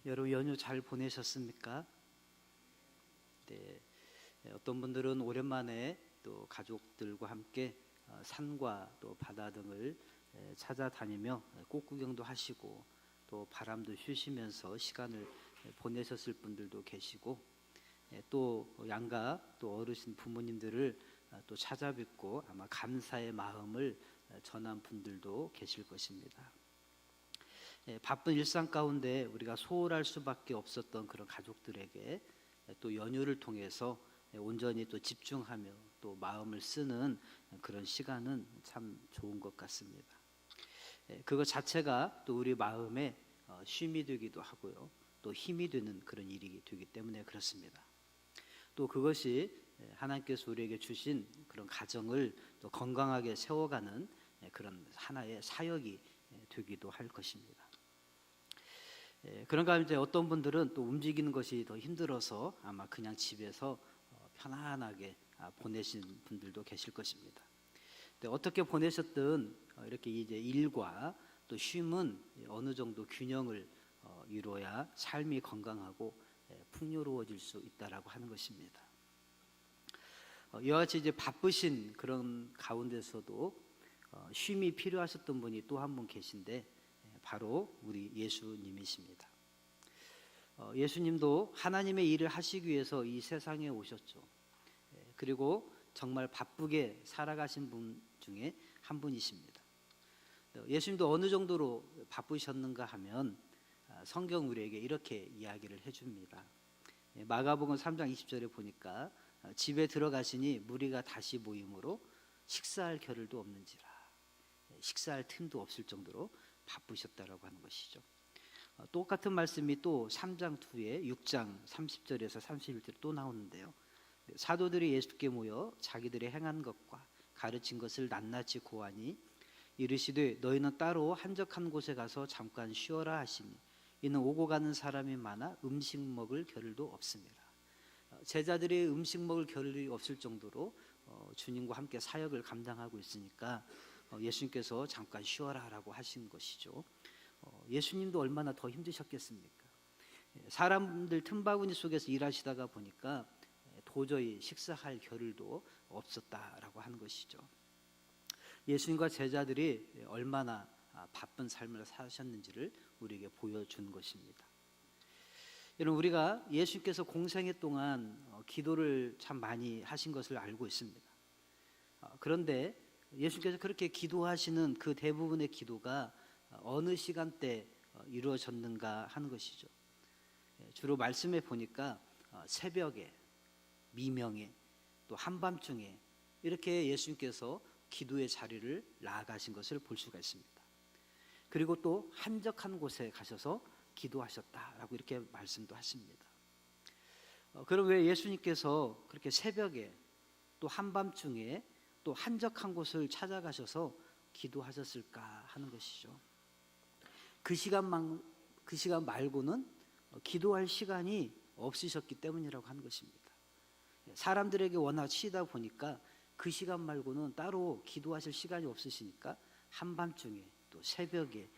여러분 연휴 잘 보내셨습니까? 네, 어떤 분들은 오랜만에 또 가족들과 함께 산과 또 바다 등을 찾아다니며 꽃구경도 하시고 또 바람도 쉬시면서 시간을 보내셨을 분들도 계시고, 또 양가 또 어르신 부모님들을 또 찾아뵙고 아마 감사의 마음을 전한 분들도 계실 것입니다. 바쁜 일상 가운데 우리가 소홀할 수밖에 없었던 그런 가족들에게 또 연휴를 통해서 온전히 또 집중하며 또 마음을 쓰는 그런 시간은 참 좋은 것 같습니다. 그것 자체가 또 우리 마음에 쉼이 되기도 하고요, 또 힘이 되는 그런 일이 되기 때문에 그렇습니다. 또 그것이 하나님께서 우리에게 주신 그런 가정을 또 건강하게 세워가는 그런 하나의 사역이 되기도 할 것입니다. 그런가 이제 어떤 분들은 또 움직이는 것이 더 힘들어서 아마 그냥 집에서 편안하게 보내신 분들도 계실 것입니다. 어떻게 보내셨든 이렇게 이제 일과 또 쉼은 어느 정도 균형을 이루어야 삶이 건강하고 풍요로워질 수 있다라고 하는 것입니다. 이와 같이 이제 바쁘신 그런 가운데서도 쉼이 필요하셨던 분이 또 한 분 계신데 바로 우리 예수님이십니다. 예수님도 하나님의 일을 하시기 위해서 이 세상에 오셨죠. 그리고 정말 바쁘게 살아가신 분 중에 한 분이십니다. 예수님도 어느 정도로 바쁘셨는가 하면 성경 우리에게 이렇게 이야기를 해줍니다. 마가복음 3장 20절에 보니까 집에 들어가시니 무리가 다시 모임으로 식사할 겨를도 없는지라, 식사할 틈도 없을 정도로 바쁘셨다라고 하는 것이죠. 똑같은 말씀이 또 3장 뒤에 6장 30절에서 31절에 또 나오는데요. 사도들이 예수께 모여 자기들의 행한 것과 가르친 것을 낱낱이 고하니 이르시되 너희는 따로 한적한 곳에 가서 잠깐 쉬어라 하시니 이는 오고 가는 사람이 많아 음식 먹을 겨를도 없습니다. 제자들이 음식 먹을 겨를이 없을 정도로 주님과 함께 사역을 감당하고 있으니까 예수님께서 잠깐 쉬어라라고 하신 것이죠. 예수님도 얼마나 더 힘드셨겠습니까? 사람들 틈바구니 속에서 일하시다가 보니까 도저히 식사할 겨를도 없었다라고 하는 것이죠. 예수님과 제자들이 얼마나 바쁜 삶을 사셨는지를 우리에게 보여준 것입니다. 여러분, 우리가 예수님께서 공생애 동안 기도를 참 많이 하신 것을 알고 있습니다. 그런데 예수님께서 그렇게 기도하시는 그 대부분의 기도가 어느 시간대 이루어졌는가 하는 것이죠. 주로 말씀에 보니까 새벽에, 미명에, 또 한밤중에 이렇게 예수님께서 기도의 자리를 나아가신 것을 볼 수가 있습니다. 그리고 또 한적한 곳에 가셔서 기도하셨다라고 이렇게 말씀도 하십니다. 그럼 왜 예수님께서 그렇게 새벽에 또 한밤중에 또 한적한 곳을 찾아가셔서 기도하셨을까 하는 것이죠. 그 시간 말고는 기도할 시간이 없으셨기 때문이라고 하는 것입니다. 사람들에게 워낙 치이다 보니까 그 시간 말고는 따로 기도하실 시간이 없으시니까 한밤중에 또 새벽에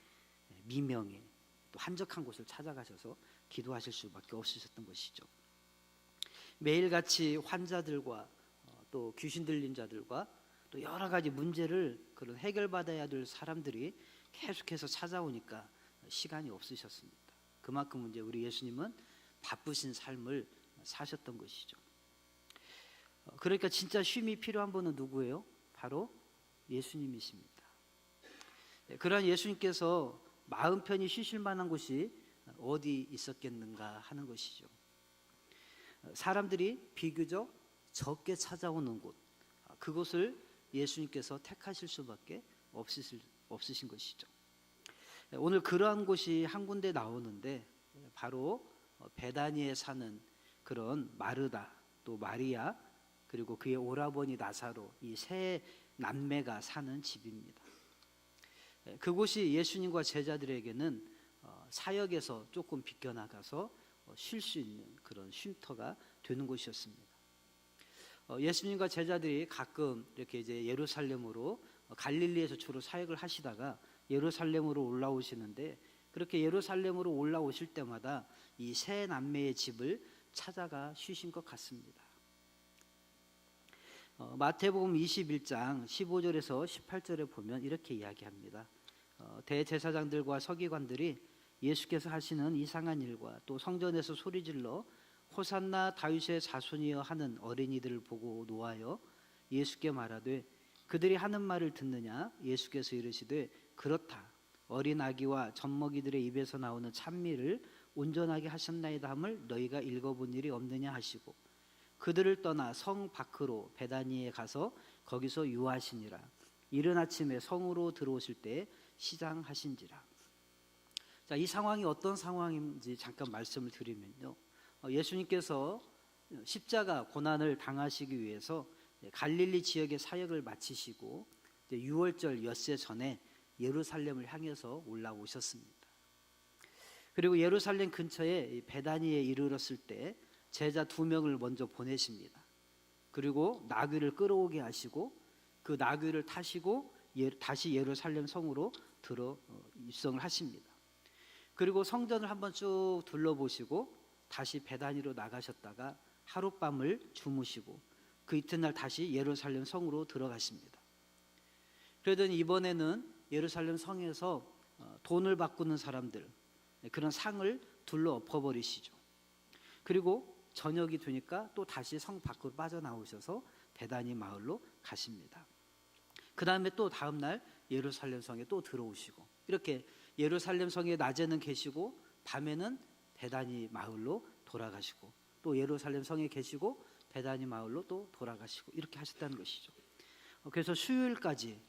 미명에 또 한적한 곳을 찾아가셔서 기도하실 수밖에 없으셨던 것이죠. 매일같이 환자들과 또 귀신 들린 자들과 또 여러 가지 문제를 그런 해결받아야 될 사람들이 계속해서 찾아오니까 시간이 없으셨습니다. 그만큼 이제 우리 예수님은 바쁘신 삶을 사셨던 것이죠. 그러니까 진짜 쉼이 필요한 분은 누구예요? 바로 예수님이십니다. 그러한 예수님께서 마음 편히 쉬실 만한 곳이 어디 있었겠는가 하는 것이죠. 사람들이 비교적 적게 찾아오는 곳, 그곳을 예수님께서 택하실 수밖에 없으신 것이죠. 오늘 그러한 곳이 한 군데 나오는데 바로 베다니에 사는 그런 마르다, 또 마리아, 그리고 그의 오라버니 나사로, 이 세 남매가 사는 집입니다. 그곳이 예수님과 제자들에게는 사역에서 조금 비껴나가서 쉴 수 있는 그런 쉼터가 되는 곳이었습니다. 예수님과 제자들이 가끔 이렇게 이제 예루살렘으로 갈릴리에서 주로 사역을 하시다가 예루살렘으로 올라오시는데 그렇게 예루살렘으로 올라오실 때마다 이 세 남매의 집을 찾아가 쉬신 것 같습니다. 마태복음 21장 15절에서 18절에 보면 이렇게 이야기합니다. 대제사장들과 서기관들이 예수께서 하시는 이상한 일과 또 성전에서 소리질러 호산나 다윗의 자손이여 하는 어린이들을 보고 노하여 예수께 말하되 그들이 하는 말을 듣느냐? 예수께서 이르시되 그렇다. 어린 아기와 젖먹이들의 입에서 나오는 찬미를 온전하게 하셨나이다 함을 너희가 읽어본 일이 없느냐 하시고 그들을 떠나 성 밖으로 베다니에 가서 거기서 유하시니라. 이른 아침에 성으로 들어오실 때 시장하신지라. 자, 이 상황이 어떤 상황인지 잠깐 말씀을 드리면요. 예수님께서 십자가 고난을 당하시기 위해서 갈릴리 지역의 사역을 마치시고 6월절 엿새 전에 예루살렘을 향해서 올라오셨습니다. 그리고 예루살렘 근처에 베다니에 이르렀을 때 제자 2명을 먼저 보내십니다. 그리고 나귀를 끌어오게 하시고 그 나귀를 타시고 다시 예루살렘 성으로 들어 입성을 하십니다. 그리고 성전을 한번 쭉 둘러보시고 다시 베다니로 나가셨다가 하룻밤을 주무시고 그 이튿날 다시 예루살렘 성으로 들어가십니다. 그러더니 이번에는 예루살렘 성에서 돈을 바꾸는 사람들, 그런 상을 둘러 엎어버리시죠. 그리고 저녁이 되니까 또 다시 성 밖으로 빠져나오셔서 베다니 마을로 가십니다. 그 다음에 또 다음 날 예루살렘 성에 또 들어오시고 이렇게 예루살렘 성에 낮에는 계시고 밤에는 베다니 마을로 돌아가시고 또 예루살렘 성에 계시고 베다니 마을로 또 돌아가시고 이렇게 하셨다는 것이죠. 그래서 수요일까지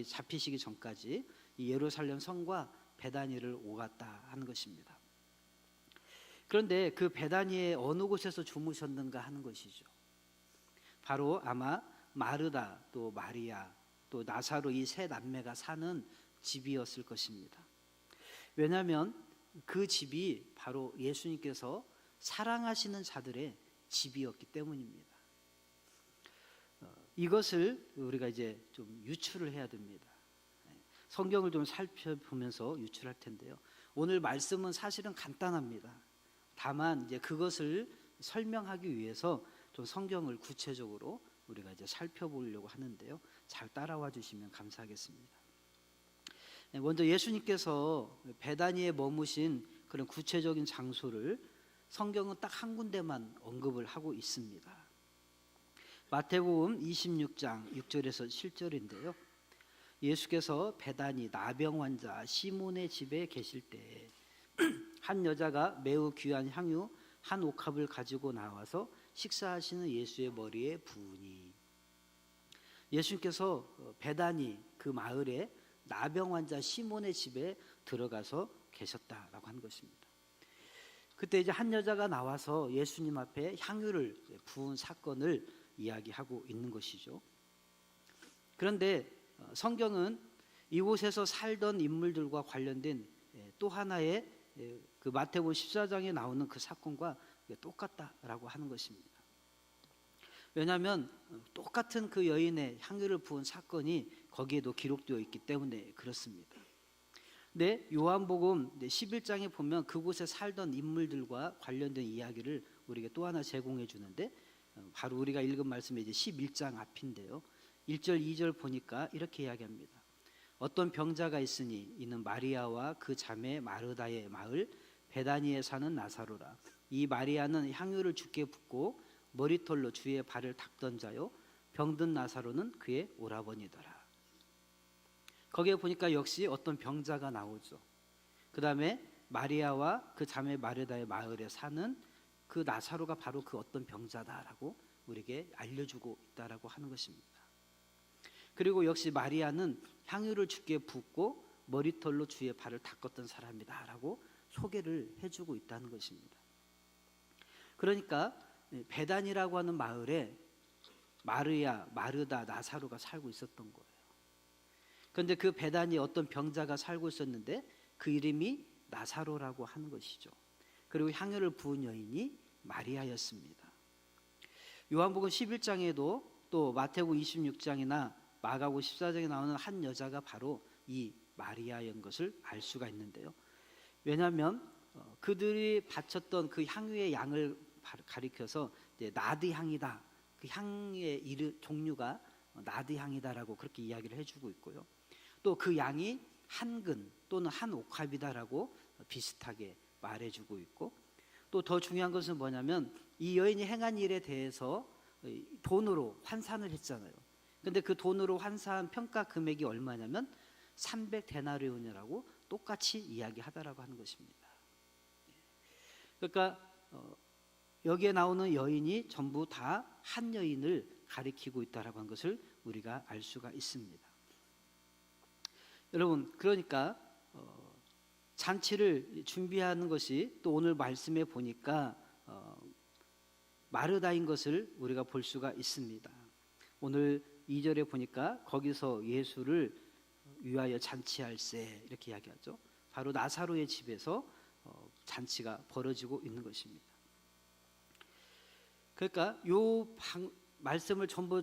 잡히시기 전까지 이 예루살렘 성과 베다니를 오갔다 하는 것입니다. 그런데 그 베다니의 어느 곳에서 주무셨는가 하는 것이죠. 바로 아마 마르다 또 마리아 또 나사로 이 세 남매가 사는 집이었을 것입니다. 왜냐하면 그 집이 바로 예수님께서 사랑하시는 자들의 집이었기 때문입니다. 이것을 우리가 이제 좀 유추를 해야 됩니다. 성경을 좀 살펴보면서 유추할 텐데요. 오늘 말씀은 사실은 간단합니다. 다만 이제 그것을 설명하기 위해서 좀 성경을 구체적으로 우리가 이제 살펴보려고 하는데요. 잘 따라와 주시면 감사하겠습니다. 먼저 예수님께서 베다니에 머무신 그런 구체적인 장소를 성경은 딱 한 군데만 언급을 하고 있습니다. 마태복음 26장 6절에서 7절인데요. 예수께서 베다니 나병 환자 시몬의 집에 계실 때 한 여자가 매우 귀한 향유 한 옥합을 가지고 나와서 식사하시는 예수의 머리에 부으니 예수님께서 베다니 그 마을에 나병 환자 시몬의 집에 들어가서 계셨다라고 하는 것입니다. 그때 이제 한 여자가 나와서 예수님 앞에 향유를 부은 사건을 이야기하고 있는 것이죠. 그런데 성경은 이곳에서 살던 인물들과 관련된 또 하나의 그 마태복음 14장에 나오는 그 사건과 똑같다라고 하는 것입니다. 왜냐하면 똑같은 그 여인의 향유를 부은 사건이 거기에도 기록되어 있기 때문에 그렇습니다. 근데 요한복음 11장에 보면 그곳에 살던 인물들과 관련된 이야기를 우리에게 또 하나 제공해 주는데 바로 우리가 읽은 말씀이 이제 11장 앞인데요. 1절 2절 보니까 이렇게 이야기합니다. 어떤 병자가 있으니 이는 마리아와 그 자매 마르다의 마을 베다니에 사는 나사로라. 이 마리아는 향유를 주께 붓고 머리털로 주의 발을 닦던 자요 병든 나사로는 그의 오라버니더라. 거기에 보니까 역시 어떤 병자가 나오죠. 그 다음에 마리아와 그 자매 마르다의 마을에 사는 그 나사로가 바로 그 어떤 병자다라고 우리에게 알려주고 있다라고 하는 것입니다. 그리고 역시 마리아는 향유를 주께 붓고 머리털로 주의 발을 닦았던 사람이다라고 소개를 해주고 있다는 것입니다. 그러니까 베단이라고 하는 마을에 마르야, 마르다, 나사로가 살고 있었던 거예요. 그런데 그 베단이 어떤 병자가 살고 있었는데 그 이름이 나사로라고 하는 것이죠. 그리고 향유를 부은 여인이 마리아였습니다. 요한복음 11장에도 또 마태복음 26장이나 마가복음 14장에 나오는 한 여자가 바로 이 마리아인 것을 알 수가 있는데요. 왜냐하면 그들이 바쳤던 그 향유의 양을 가리켜서 이제 나드 향이다. 그 향의 종류가 나드 향이다라고 그렇게 이야기를 해주고 있고요. 또 그 양이 한 근 또는 한 옥합이다라고 비슷하게 말해주고 있고, 또 더 중요한 것은 뭐냐면 이 여인이 행한 일에 대해서 돈으로 환산을 했잖아요. 근데 그 돈으로 환산 평가 금액이 얼마냐면 300데나리온이라고 똑같이 이야기하다라고 하는 것입니다. 그러니까 여기에 나오는 여인이 전부 다 한 여인을 가리키고 있다라고 하는 것을 우리가 알 수가 있습니다. 여러분, 그러니까 잔치를 준비하는 것이 또 오늘 말씀에 보니까 마르다인 것을 우리가 볼 수가 있습니다. 오늘 2절에 보니까 거기서 예수를 위하여 잔치할세 이렇게 이야기하죠. 바로 나사로의 집에서 잔치가 벌어지고 있는 것입니다. 그러니까 말씀을 전부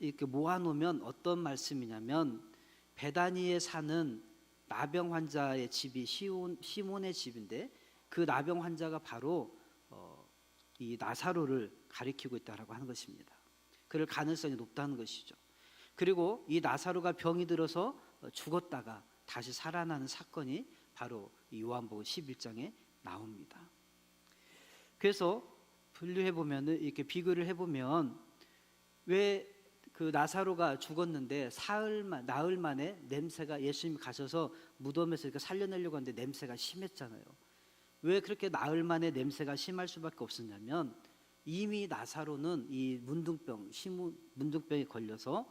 이렇게 모아놓으면 어떤 말씀이냐면, 베다니에 사는 나병 환자의 집이 시몬의 집인데, 그 나병 환자가 바로 이 나사로를 가리키고 있다라고 하는 것입니다. 그럴 가능성이 높다는 것이죠. 그리고 이 나사로가 병이 들어서 죽었다가 다시 살아나는 사건이 바로 이 요한복음 11장에 나옵니다. 그래서 분류해보면, 이렇게 비교를 해보면, 왜 그 나사로가 죽었는데 나흘 만에 냄새가, 예수님이 가셔서 무덤에서 이렇게 살려내려고 하는데 냄새가 심했잖아요. 왜 그렇게 나흘 만에 냄새가 심할 수밖에 없었냐면, 이미 나사로는 이 문둥병에 걸려서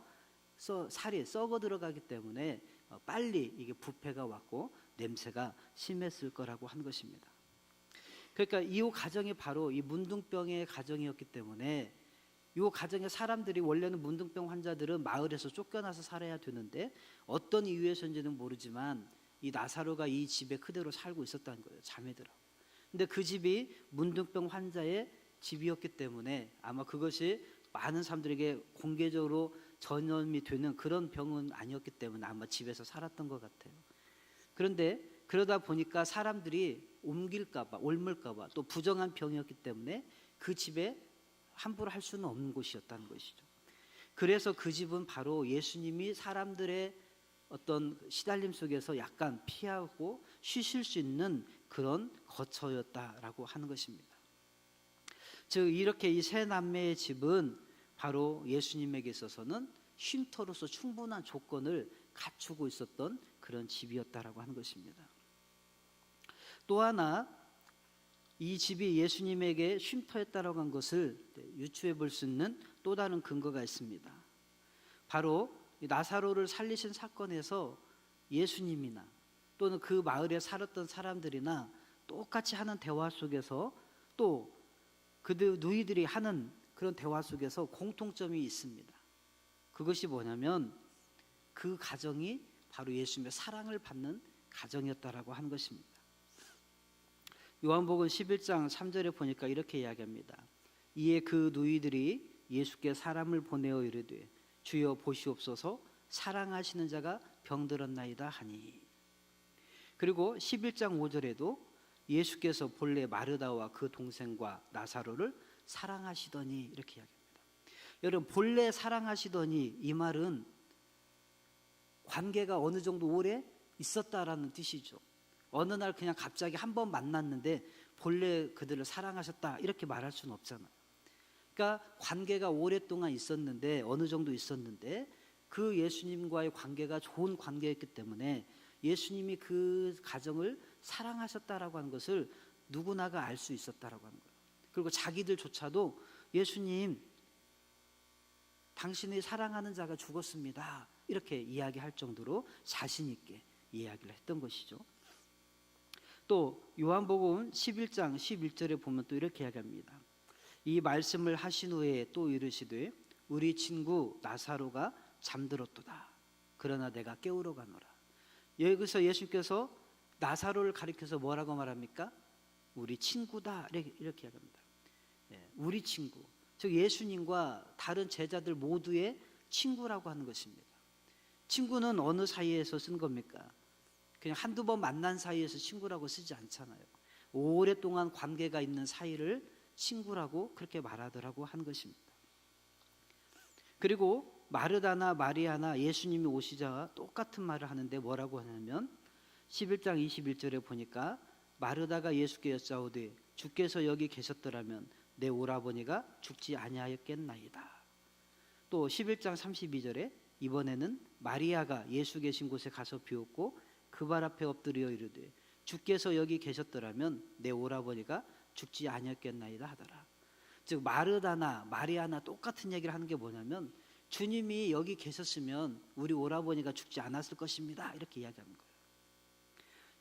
살이 썩어 들어가기 때문에 빨리 이게 부패가 왔고 냄새가 심했을 거라고 한 것입니다. 그러니까 이 가정이 바로 이 문둥병의 가정이었기 때문에, 이 가정의 사람들이, 원래는 문둥병 환자들은 마을에서 쫓겨나서 살아야 되는데 어떤 이유에서인지는 모르지만 이 나사로가 이 집에 그대로 살고 있었다는 거예요, 자매들하고. 근데 그 집이 문둥병 환자의 집이었기 때문에 아마 그것이 많은 사람들에게 공개적으로 전염이 되는 그런 병은 아니었기 때문에 아마 집에서 살았던 것 같아요. 그런데 그러다 보니까 사람들이 옮을까봐 또 부정한 병이었기 때문에 그 집에 함부로 할 수는 없는 곳이었다는 것이죠. 그래서 그 집은 바로 예수님이 사람들의 어떤 시달림 속에서 약간 피하고 쉬실 수 있는 그런 거처였다라고 하는 것입니다. 즉 이렇게 이 세 남매의 집은 바로 예수님에게 있어서는 쉼터로서 충분한 조건을 갖추고 있었던 그런 집이었다라고 하는 것입니다. 또 하나, 이 집이 예수님에게 쉼터였다라고 한 것을 유추해 볼 수 있는 또 다른 근거가 있습니다. 바로 나사로를 살리신 사건에서 예수님이나 또는 그 마을에 살았던 사람들이나 똑같이 하는 대화 속에서, 또 그들 누이들이 하는 그런 대화 속에서 공통점이 있습니다. 그것이 뭐냐면 그 가정이 바로 예수님의 사랑을 받는 가정이었다라고 하는 것입니다. 요한복음 11장 3절에 보니까 이렇게 이야기합니다. 이에 그 누이들이 예수께 사람을 보내어 이르되 주여 보시옵소서, 사랑하시는 자가 병들었나이다 하니. 그리고 11장 5절에도 예수께서 본래 마르다와 그 동생과 나사로를 사랑하시더니 이렇게 이야기합니다. 여러분, 본래 사랑하시더니 이 말은 관계가 어느 정도 오래 있었다라는 뜻이죠. 어느 날 그냥 갑자기 한 번 만났는데 본래 그들을 사랑하셨다 이렇게 말할 수는 없잖아요. 그러니까 관계가 오랫동안 있었는데, 어느 정도 있었는데 그 예수님과의 관계가 좋은 관계였기 때문에 예수님이 그 가정을 사랑하셨다라고 하는 것을 누구나가 알 수 있었다라고 하는 거예요. 그리고 자기들조차도 예수님, 당신이 사랑하는 자가 죽었습니다 이렇게 이야기할 정도로 자신 있게 이야기를 했던 것이죠. 또 요한복음 11장 11절에 보면 또 이렇게 이야기합니다. 이 말씀을 하신 후에 또 이르시되 우리 친구 나사로가 잠들었도다. 그러나 내가 깨우러 가노라. 여기서 예수님께서 나사로를 가리켜서 뭐라고 말합니까? 우리 친구다 이렇게 이야기합니다. 우리 친구, 즉 예수님과 다른 제자들 모두의 친구라고 하는 것입니다. 친구는 어느 사이에서 쓴 겁니까? 그냥 한두 번 만난 사이에서 친구라고 쓰지 않잖아요. 오랫동안 관계가 있는 사이를 친구라고 그렇게 말하더라고 한 것입니다. 그리고 마르다나 마리아나 예수님이 오시자 똑같은 말을 하는데 뭐라고 하냐면 11장 21절에 보니까 마르다가 예수께 여짜오되 주께서 여기 계셨더라면 내 오라버니가 죽지 아니하였겠나이다. 또 11장 32절에 이번에는 마리아가 예수 계신 곳에 가서 비었고 그 발 앞에 엎드려 이르되 주께서 여기 계셨더라면 내 오라버니가 죽지 아니었겠나이다 하더라. 즉 마르다나 마리아나 똑같은 얘기를 하는 게 뭐냐면 주님이 여기 계셨으면 우리 오라버니가 죽지 않았을 것입니다. 이렇게 이야기하는 거예요.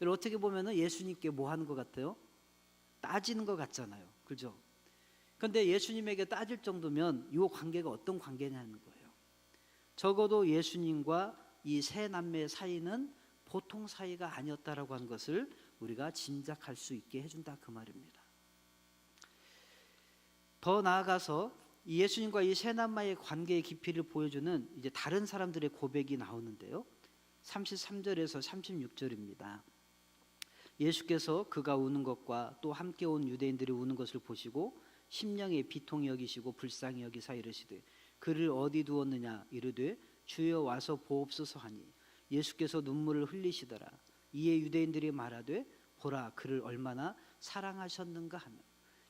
여러분 어떻게 보면 예수님께 뭐 하는 것 같아요? 따지는 것 같잖아요. 그죠? 그런데 예수님에게 따질 정도면 이 관계가 어떤 관계냐는 거예요. 적어도 예수님과 이 세 남매의 사이는 보통 사이가 아니었다라고 하는 것을 우리가 짐작할 수 있게 해준다 그 말입니다. 더 나아가서 예수님과 이 세 남매의 관계의 깊이를 보여주는 이제 다른 사람들의 고백이 나오는데요. 33절에서 36절입니다. 예수께서 그가 우는 것과 또 함께 온 유대인들이 우는 것을 보시고 심령에 비통히 여기시고 불쌍히 여기사 이르시되 그를 어디 두었느냐 이르되 주여 와서 보옵소서 하니 예수께서 눈물을 흘리시더라. 이에 유대인들이 말하되 보라 그를 얼마나 사랑하셨는가 하며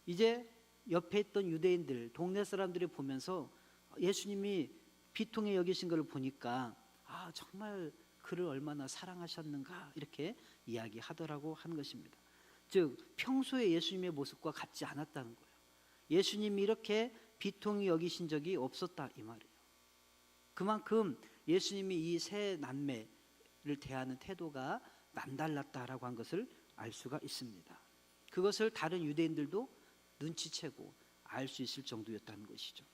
이제 옆에 있던 유대인들 동네 사람들이 보면서 예수님이 비통히 여기신 것을 보니까 아 정말 그를 얼마나 사랑하셨는가 이렇게 이야기하더라고 하는 것입니다. 즉 평소에 예수님의 모습과 같지 않았다는 거예요. 예수님이 이렇게 비통히 여기신 적이 없었다 이 말이에요. 그만큼 예수님이 이 세 남매를 대하는 태도가 남달랐다라고 한 것을 알 수가 있습니다. 그것을 다른 유대인들도 눈치채고 알 수 있을 정도였다는 것이죠.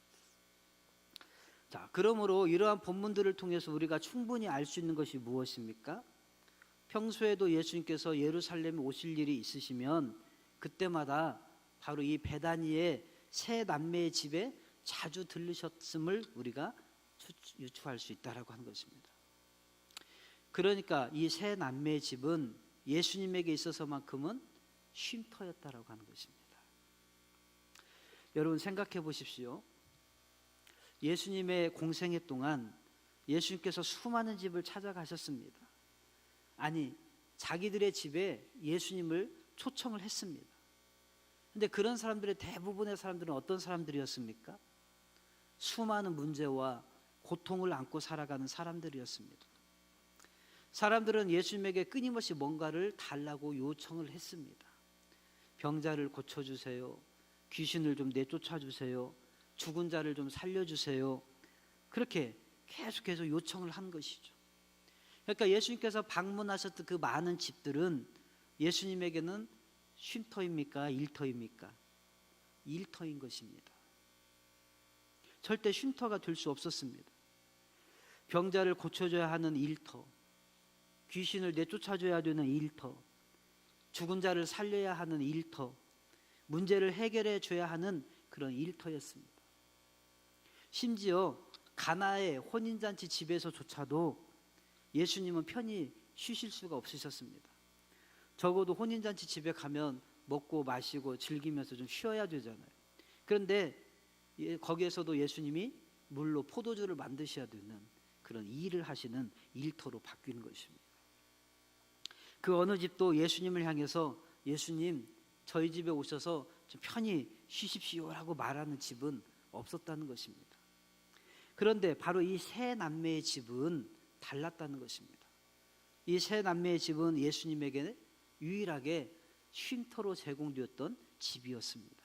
자, 그러므로 이러한 본문들을 통해서 우리가 충분히 알 수 있는 것이 무엇입니까? 평소에도 예수님께서 예루살렘에 오실 일이 있으시면 그때마다 바로 이 베다니의 세 남매의 집에 자주 들르셨음을 우리가 유추할 수 있다라고 하는 것입니다. 그러니까 이 세 남매의 집은 예수님에게 있어서만큼은 쉼터였다라고 하는 것입니다. 여러분 생각해 보십시오. 예수님의 공생애 동안 예수님께서 수많은 집을 찾아가셨습니다. 아니 자기들의 집에 예수님을 초청을 했습니다. 그런데 그런 사람들의 대부분의 사람들은 어떤 사람들이었습니까? 수많은 문제와 고통을 안고 살아가는 사람들이었습니다. 사람들은 예수님에게 끊임없이 뭔가를 달라고 요청을 했습니다. 병자를 고쳐주세요. 귀신을 좀 내쫓아주세요. 죽은 자를 좀 살려주세요. 그렇게 계속해서 요청을 한 것이죠. 그러니까 예수님께서 방문하셨던 그 많은 집들은 예수님에게는 쉼터입니까? 일터입니까? 일터인 것입니다. 절대 쉼터가 될 수 없었습니다. 병자를 고쳐줘야 하는 일터, 귀신을 내쫓아줘야 되는 일터, 죽은 자를 살려야 하는 일터, 문제를 해결해 줘야 하는 그런 일터였습니다. 심지어 가나의 혼인잔치 집에서조차도 예수님은 편히 쉬실 수가 없으셨습니다. 적어도 혼인잔치 집에 가면 먹고 마시고 즐기면서 좀 쉬어야 되잖아요. 그런데 거기에서도 예수님이 물로 포도주를 만드셔야 되는 그런 일을 하시는 일터로 바뀌는 것입니다. 그 어느 집도 예수님을 향해서 예수님 저희 집에 오셔서 좀 편히 쉬십시오라고 말하는 집은 없었다는 것입니다. 그런데 바로 이 세 남매의 집은 달랐다는 것입니다. 이 세 남매의 집은 예수님에게 유일하게 쉼터로 제공되었던 집이었습니다.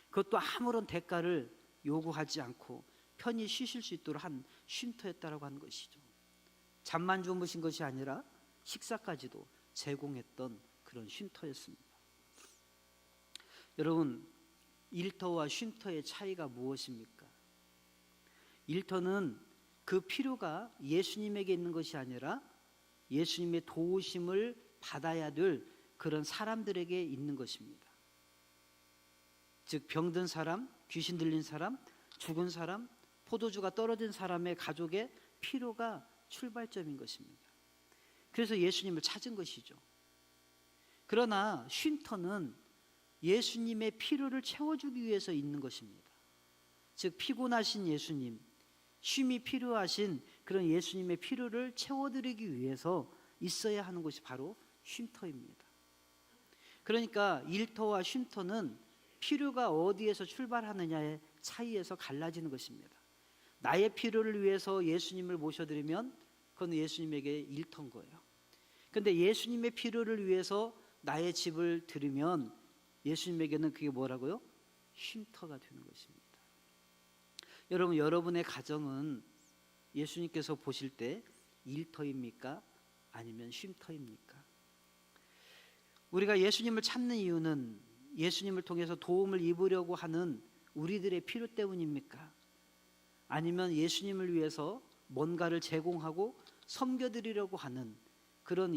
그것도 아무런 대가를 요구하지 않고 편히 쉬실 수 있도록 한 쉼터였다라고 하는 것이죠. 잠만 주무신 것이 아니라 식사까지도 제공했던 그런 쉼터였습니다. 여러분, 일터와 쉼터의 차이가 무엇입니까? 일터는 그 필요가 예수님에게 있는 것이 아니라 예수님의 도우심을 받아야 될 그런 사람들에게 있는 것입니다. 즉 병든 사람, 귀신 들린 사람, 죽은 사람, 포도주가 떨어진 사람의 가족의 필요가 출발점인 것입니다. 그래서 예수님을 찾은 것이죠. 그러나 쉼터는 예수님의 필요를 채워주기 위해서 있는 것입니다. 즉 피곤하신 예수님, 쉼이 필요하신 그런 예수님의 필요를 채워드리기 위해서 있어야 하는 것이 바로 쉼터입니다. 그러니까 일터와 쉼터는 필요가 어디에서 출발하느냐의 차이에서 갈라지는 것입니다. 나의 필요를 위해서 예수님을 모셔드리면 그건 예수님에게 일터인 거예요. 그런데 예수님의 필요를 위해서 나의 집을 드리면 예수님에게는 그게 뭐라고요? 쉼터가 되는 것입니다. 여러분, 여러분의 가정은 예수님께서 보실 때 일터입니까? 아니면 쉼터입니까? 우리가 예수님을 찾는 이유는 예수님을 통해서 도움을 입으려고 하는 우리들의 필요 때문입니까? 아니면 예수님을 위해서 뭔가를 제공하고 섬겨드리려고 하는 그런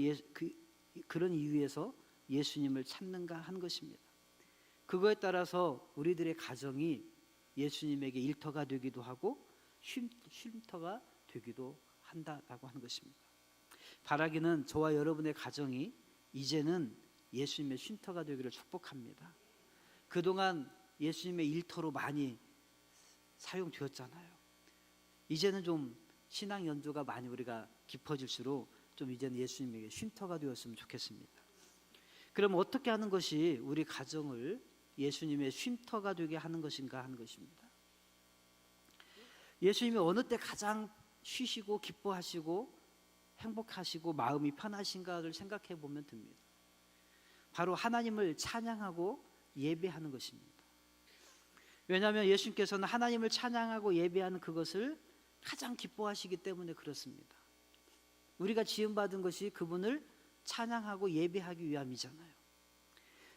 이유에서 예수님을 찾는가 한 것입니다. 그거에 따라서 우리들의 가정이 예수님에게 일터가 되기도 하고 쉼터가 되기도 한다라고 하는 것입니다. 바라기는 저와 여러분의 가정이 이제는 예수님의 쉼터가 되기를 축복합니다. 그동안 예수님의 일터로 많이 사용되었잖아요. 이제는 좀 신앙 연조가 많이 우리가 깊어질수록 좀 이제는 예수님에게 쉼터가 되었으면 좋겠습니다. 그럼 어떻게 하는 것이 우리 가정을 예수님의 쉼터가 되게 하는 것인가 하는 것입니다. 예수님이 어느 때 가장 쉬시고 기뻐하시고 행복하시고 마음이 편하신가를 생각해 보면 됩니다. 바로 하나님을 찬양하고 예배하는 것입니다. 왜냐하면 예수님께서는 하나님을 찬양하고 예배하는 그것을 가장 기뻐하시기 때문에 그렇습니다. 우리가 지음받은 것이 그분을 찬양하고 예배하기 위함이잖아요.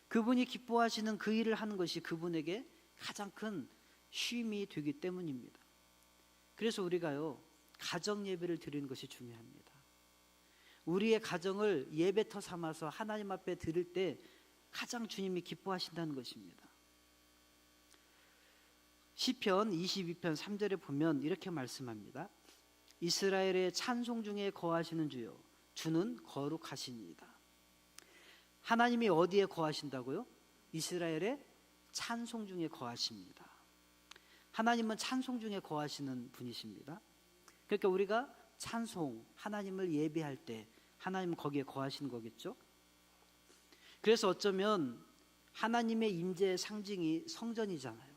그분이 기뻐하시는 그 일을 하는 것이 그분에게 가장 큰 쉼이 되기 때문입니다. 그래서 우리가요, 가정 예배를 드리는 것이 중요합니다. 우리의 가정을 예배터 삼아서 하나님 앞에 드릴 때 가장 주님이 기뻐하신다는 것입니다. 시편 22편 3절에 보면 이렇게 말씀합니다. 이스라엘의 찬송 중에 거하시는 주여, 주는 거룩하시니이다. 하나님이 어디에 거하신다고요? 이스라엘의 찬송 중에 거하십니다. 하나님은 찬송 중에 거하시는 분이십니다. 그러니까 우리가 찬송, 하나님을 예배할 때 하나님은 거기에 거하시는 거겠죠. 그래서 어쩌면 하나님의 임재의 상징이 성전이잖아요.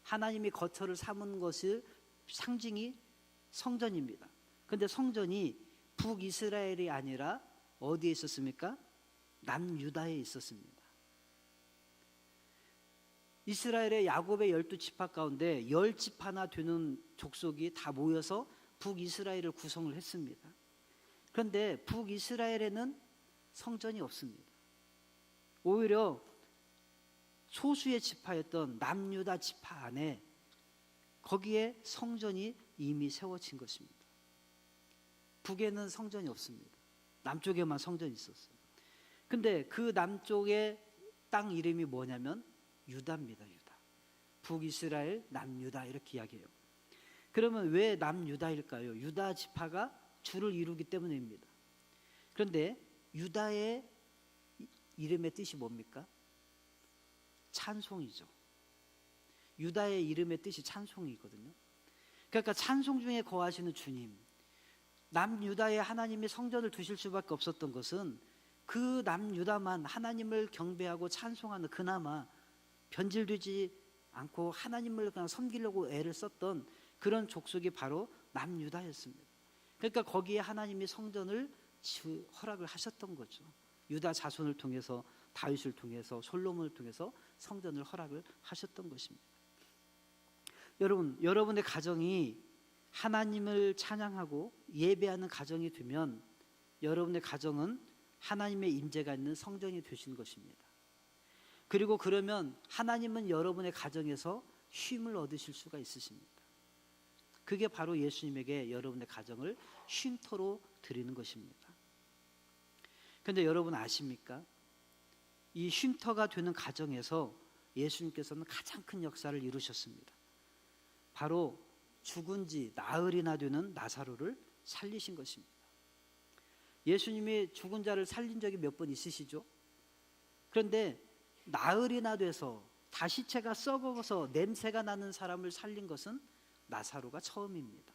하나님이 거처를 삼은 것을 상징이 성전입니다. 그런데 성전이 북이스라엘이 아니라 어디에 있었습니까? 남유다에 있었습니다. 이스라엘의 야곱의 12지파 가운데 10지파나 되는 족속이 다 모여서 북이스라엘을 구성을 했습니다. 그런데 북이스라엘에는 성전이 없습니다. 오히려 소수의 지파였던 남유다 지파 안에 거기에 성전이 이미 세워진 것입니다. 북에는 성전이 없습니다. 남쪽에만 성전이 있었어요. 근데 그 남쪽의 땅 이름이 뭐냐면 유다입니다. 유다. 북이스라엘, 남유다 이렇게 이야기해요. 그러면 왜 남유다일까요? 유다 지파가 주를 이루기 때문입니다. 그런데 유다의 이름의 뜻이 뭡니까? 찬송이죠. 유다의 이름의 뜻이 찬송이거든요. 그러니까 찬송 중에 거하시는 주님, 남유다에 하나님이 성전을 두실 수밖에 없었던 것은 그 남유다만 하나님을 경배하고 찬송하는 그나마 변질되지 않고 하나님을 그냥 섬기려고 애를 썼던 그런 족속이 바로 남유다였습니다. 그러니까 거기에 하나님이 성전을 허락을 하셨던 거죠. 유다 자손을 통해서, 다윗을 통해서, 솔로몬을 통해서 성전을 허락을 하셨던 것입니다. 여러분, 여러분의 가정이 하나님을 찬양하고 예배하는 가정이 되면 여러분의 가정은 하나님의 임재가 있는 성전이 되시는 것입니다. 그리고 그러면 하나님은 여러분의 가정에서 쉼을 얻으실 수가 있으십니다. 그게 바로 예수님에게 여러분의 가정을 쉼터로 드리는 것입니다. 그런데 여러분 아십니까? 이 쉼터가 되는 가정에서 예수님께서는 가장 큰 역사를 이루셨습니다. 바로 죽은 지 나흘이나 되는 나사로를 살리신 것입니다. 예수님이 죽은 자를 살린 적이 몇 번 있으시죠? 그런데 나흘이나 돼서 다 시체가 썩어서 냄새가 나는 사람을 살린 것은 나사로가 처음입니다.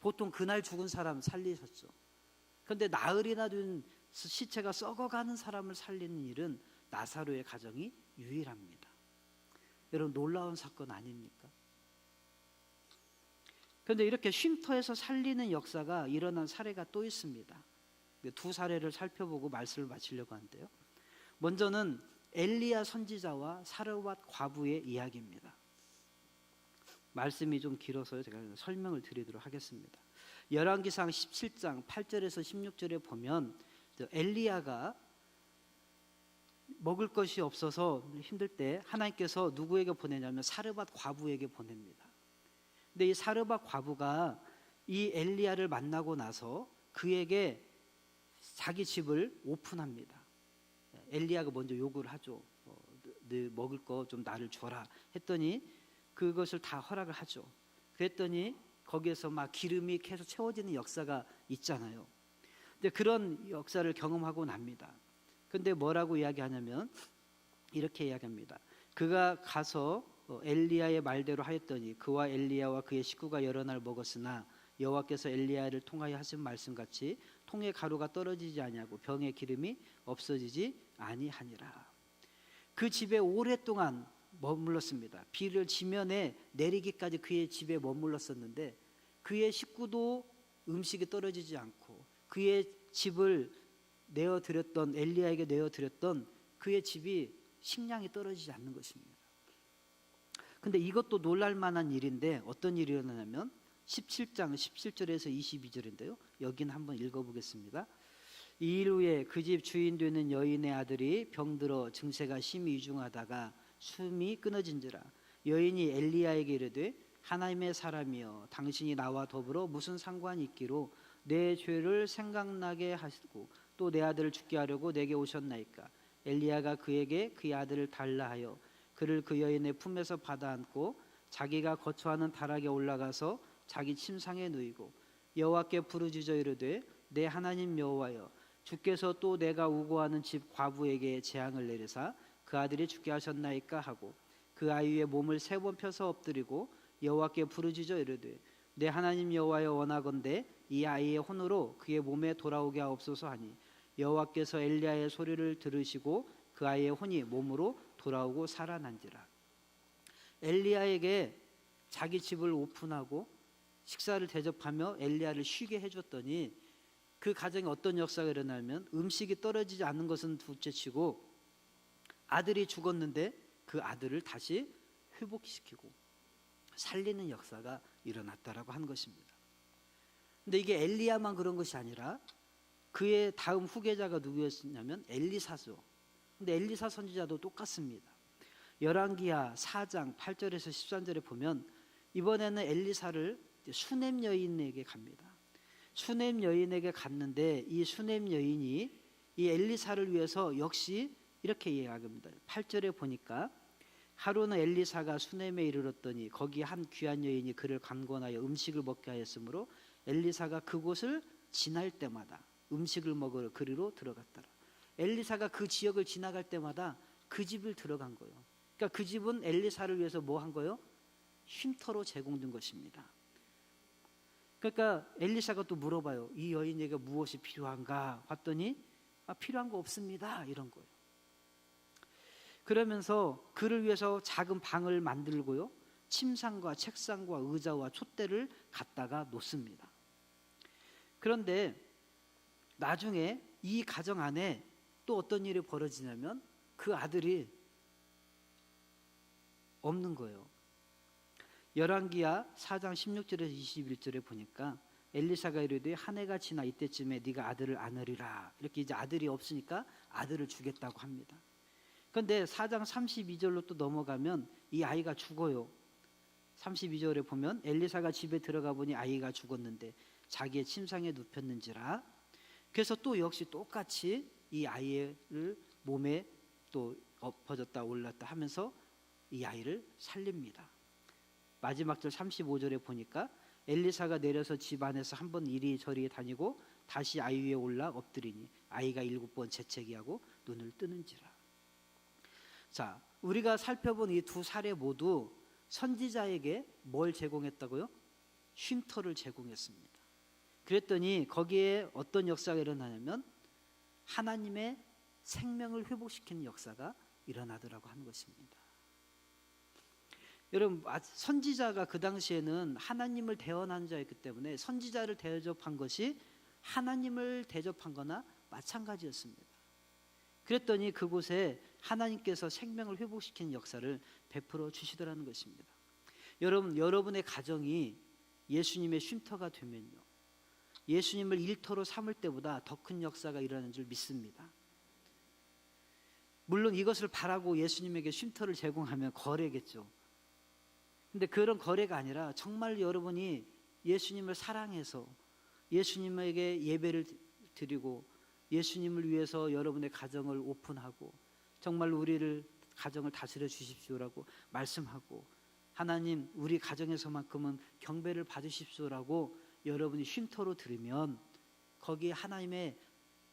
보통 그날 죽은 사람 살리셨죠. 그런데 나흘이나 된 시체가 썩어가는 사람을 살리는 일은 나사로의 가정이 유일합니다. 여러분, 놀라운 사건 아닙니까? 그런데 이렇게 쉼터에서 살리는 역사가 일어난 사례가 또 있습니다. 두 사례를 살펴보고 말씀을 마치려고 하는데요. 먼저는 엘리야 선지자와 사르밧 과부의 이야기입니다. 말씀이 좀 길어서 제가 설명을 드리도록 하겠습니다. 열왕기상 17장 8절에서 16절에 보면 엘리야가 먹을 것이 없어서 힘들 때 하나님께서 누구에게 보내냐면 사르밧 과부에게 보냅니다. 근데 이 사르밧 과부가 이 엘리야를 만나고 나서 그에게 자기 집을 오픈합니다. 엘리야가 먼저 요구를 하죠. 너 먹을 거 좀 나를 줘라 했더니 그것을 다 허락을 하죠. 그랬더니 거기에서 막 기름이 계속 채워지는 역사가 있잖아요. 근데 그런 역사를 경험하고 납니다. 근데 뭐라고 이야기하냐면 이렇게 이야기합니다. 그가 가서 엘리야의 말대로 하였더니 그와 엘리야와 그의 식구가 여러 날 먹었으나 여호와께서 엘리야를 통하여 하신 말씀같이 통에 가루가 떨어지지 아니하고 병에 기름이 없어지지 아니하니라. 그 집에 오랫동안 머물렀습니다. 비를 지면에 내리기까지 그의 집에 머물렀었는데 그의 식구도 음식이 떨어지지 않고 그의 집을 내어드렸던 엘리야에게 내어드렸던 그의 집이 식량이 떨어지지 않는 것입니다. 근데 이것도 놀랄만한 일인데 어떤 일이 일어나냐면 17장 17절에서 22절인데요. 여기는 한번 읽어보겠습니다. 이 일 후에 그 집 주인 되는 여인의 아들이 병들어 증세가 심히 위중하다가 숨이 끊어진지라. 여인이 엘리야에게 이르되 하나님의 사람이여 당신이 나와 더불어 무슨 상관이 있기로 내 죄를 생각나게 하시고 또 내 아들을 죽게 하려고 내게 오셨나이까. 엘리야가 그에게 그의 아들을 달라 하여 그를 그 여인의 품에서 받아 안고 자기가 거처하는 다락에 올라가서 자기 침상에 누이고 여호와께 부르짖어 이르되 내 하나님 여호와여 주께서 또 내가 우고하는 집 과부에게 재앙을 내리사 그 아들이 죽게 하셨나이까 하고 그 아이 위에 몸을 3번 펴서 엎드리고 여호와께 부르짖어 이르되 내 하나님 여호와여 원하건대 이 아이의 혼으로 그의 몸에 돌아오게 하옵소서 하니 여호와께서 엘리야의 소리를 들으시고 그 아이의 혼이 몸으로 돌아오고 살아난지라. 엘리야에게 자기 집을 오픈하고 식사를 대접하며 엘리야를 쉬게 해줬더니 그 가정에 어떤 역사가 일어나면 음식이 떨어지지 않는 것은 둘째치고 아들이 죽었는데 그 아들을 다시 회복시키고 살리는 역사가 일어났다라고 한 것입니다. 근데 이게 엘리야만 그런 것이 아니라 그의 다음 후계자가 누구였냐면 엘리사죠. 근데 엘리사 선지자도 똑같습니다. 열왕기하 4장 8절에서 13절에 보면 이번에는 엘리사를 수넴 여인에게 갑니다. 수넴 여인에게 갔는데 이 수넴 여인이 이 엘리사를 위해서 역시 이렇게 이야기합니다. 8절에 보니까 하루는 엘리사가 수넴에 이르렀더니 거기 한 귀한 여인이 그를 감곤하여 음식을 먹게 하였으므로 엘리사가 그곳을 지날 때마다 음식을 먹으러 그리로 들어갔더라. 엘리사가 그 지역을 지나갈 때마다 그 집을 들어간 거예요. 그러니까 그 집은 엘리사를 위해서 뭐 한 거예요? 쉼터로 제공된 것입니다. 그러니까 엘리사가 또 물어봐요. 이 여인에게 무엇이 필요한가? 봤더니 필요한 거 없습니다. 이런 거예요. 그러면서 그를 위해서 작은 방을 만들고요. 침상과 책상과 의자와 촛대를 갖다가 놓습니다. 그런데 나중에 이 가정 안에 또 어떤 일이 벌어지냐면 그 아들이 없는 거예요. 열왕기하 4장 16절에서 21절에 보니까 엘리사가 이르되 한 해가 지나 이때쯤에 네가 아들을 안으리라. 이렇게 이제 아들이 없으니까 아들을 주겠다고 합니다. 그런데 4장 32절로 또 넘어가면 이 아이가 죽어요. 32절에 보면 엘리사가 집에 들어가 보니 아이가 죽었는데 자기의 침상에 눕혔는지라. 그래서 또 역시 똑같이 이 아이를 몸에 또 엎어졌다 올랐다 하면서 이 아이를 살립니다. 마지막 절 35절에 보니까 엘리사가 내려서 집 안에서 한번 이리저리 다니고 다시 아이 위에 올라 엎드리니 아이가 7번 재채기하고 눈을 뜨는지라. 자, 우리가 살펴본 이 두 사례 모두 선지자에게 뭘 제공했다고요? 쉼터를 제공했습니다. 그랬더니 거기에 어떤 역사가 일어나냐면 하나님의 생명을 회복시키는 역사가 일어나더라고 하는 것입니다. 여러분, 선지자가 그 당시에는 하나님을 대언한 자였기 때문에 선지자를 대접한 것이 하나님을 대접한 거나 마찬가지였습니다. 그랬더니 그곳에 하나님께서 생명을 회복시키는 역사를 베풀어 주시더라는 것입니다. 여러분, 여러분의 가정이 예수님의 쉼터가 되면요, 예수님을 일터로 삼을 때보다 더 큰 역사가 일어나는 줄 믿습니다. 물론 이것을 바라고 예수님에게 쉼터를 제공하면 거래겠죠. 근데 그런 거래가 아니라 정말 여러분이 예수님을 사랑해서 예수님에게 예배를 드리고 예수님을 위해서 여러분의 가정을 오픈하고 정말 우리를 가정을 다스려 주십시오라고 말씀하고 하나님 우리 가정에서만큼은 경배를 받으십시오라고 여러분이 쉼터로 들으면 거기에 하나님의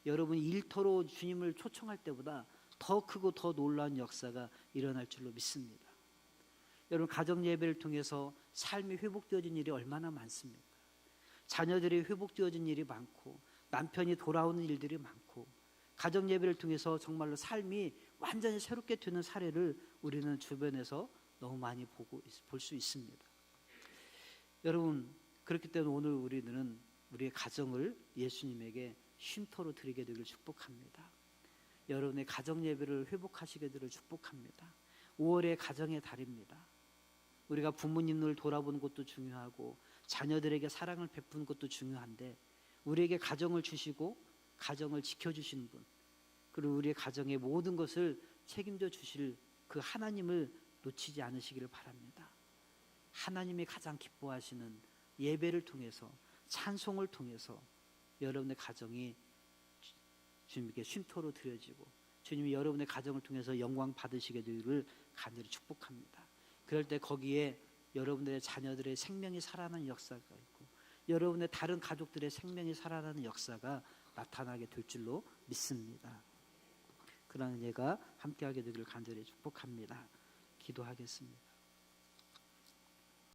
여러분이 일터로 주님을 초청할 때보다 더 크고 더 놀라운 역사가 일어날 줄로 믿습니다. 여러분, 가정 예배를 통해서 삶이 회복되어진 일이 얼마나 많습니까? 자녀들이 회복되어진 일이 많고 남편이 돌아오는 일들이 많고 가정 예배를 통해서 정말로 삶이 완전히 새롭게 되는 사례를 우리는 주변에서 너무 많이 볼 수 있습니다. 여러분, 그렇기 때문에 오늘 우리는 우리의 가정을 예수님에게 쉼터로 드리게 되기를 축복합니다. 여러분의 가정 예배를 회복하시게 되기를 축복합니다. 5월의 가정의 달입니다. 우리가 부모님을 돌아보는 것도 중요하고 자녀들에게 사랑을 베푸는 것도 중요한데 우리에게 가정을 주시고 가정을 지켜주시는 분, 그리고 우리의 가정의 모든 것을 책임져 주실 그 하나님을 놓치지 않으시기를 바랍니다. 하나님이 가장 기뻐하시는 예배를 통해서 찬송을 통해서 여러분의 가정이 주님께 쉼터로 드려지고 주님이 여러분의 가정을 통해서 영광 받으시게 되기를 간절히 축복합니다. 그럴 때 거기에 여러분들의 자녀들의 생명이 살아나는 역사가 있고 여러분의 다른 가족들의 생명이 살아나는 역사가 나타나게 될 줄로 믿습니다. 그러한 은혜가 함께하게 되기를 간절히 축복합니다. 기도하겠습니다.